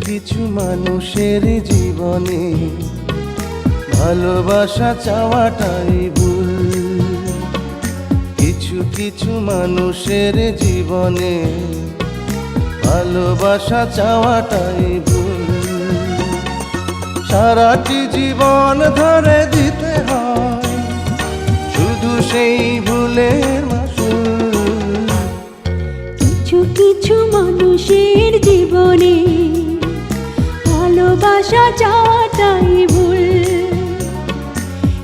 কিছু মানুষের জীবনে ভালোবাসা চাওয়াটাই ভুল। কিছু কিছু মানুষের জীবনে ভালোবাসা চাওয়াটাই ভুল। সারাটি জীবন ধরে দিতে হয় শুধু সেই ভুলের মাসুল। কিছু কিছু মানুষের জীবনে ভালোবাসা চাওয়াটাই ভুল।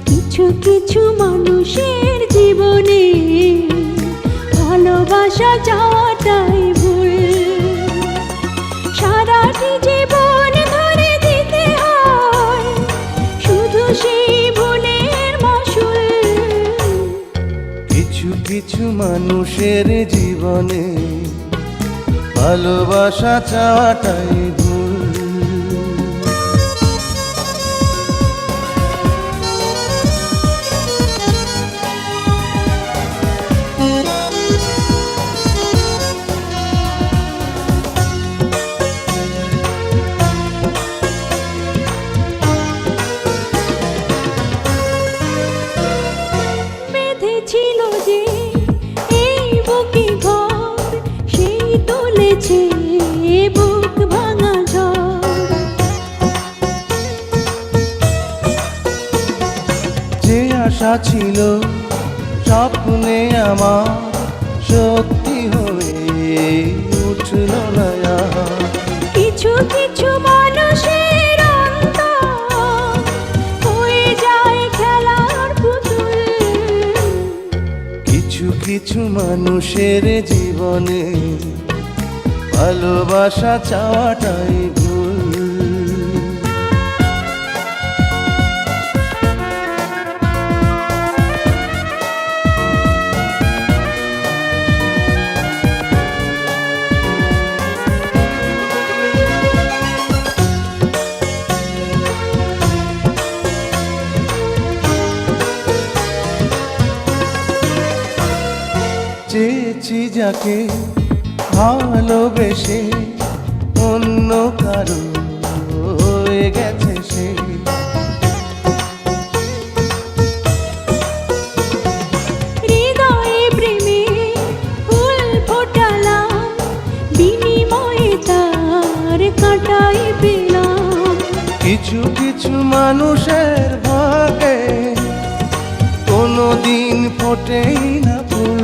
কিছু কিছু মানুষের জীবনে ভালোবাসা চাওয়াটাই ভুল। সারাটি জীবন ধরে দিতে হয় শুধু সেই ভুলের মাসুল। কিছু কিছু মানুষের জীবনে ভালোবাসা চাওয়াটাই ভুল। বেঁধেছিল যে এই বুকে ঘর, সেই তুলেছে বুক ভাঙা ঝড়। যে আশা ছিল স্বপ্নে আমার সত্যি হয়ে উঠল না আর। কিছু কিছু মানুষের অন্তর হয়ে যায় খেলার পুতুল। কিছু কিছু মানুষের জীবনে ভালোবাসা চাওয়াটাই ভুল। চেয়েছি যাকে ভালোবেসে অন্য কারো হয়ে গেছে সে। হৃদয়ে প্রেমে ফুল ফোটালাম, বিনিময়ে তার কাঁটাই পেলাম। কিছু কিছু মানুষের ভাগে কোনোদিন ফোটেই না ফুল।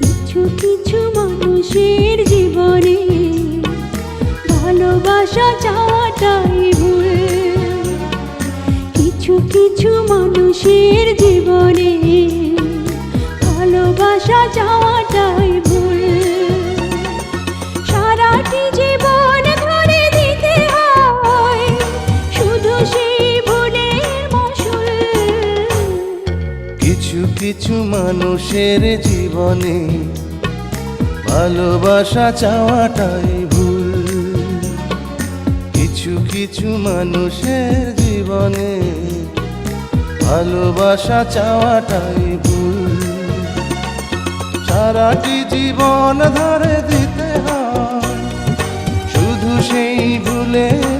কিছু কিছু মানুষের জীবনে ভালোবাসা চাওয়াটাই ভুল। কিছু কিছু মানুষের জীবনে ভালোবাসা চাওয়াটাই ভুল। সারাটি জীবন ধরে দিতে হয় শুধু সেই ভুলের মাসুল। কিছু কিছু মানুষের জীবনে ভালোবাসা চাওয়াটাই ভুল। কিছু কিছু মানুষের জীবনে ভালোবাসা চাওয়াটাই ভুল। সারাটি জীবন ধরে দিতে হয় শুধু সেই ভুলের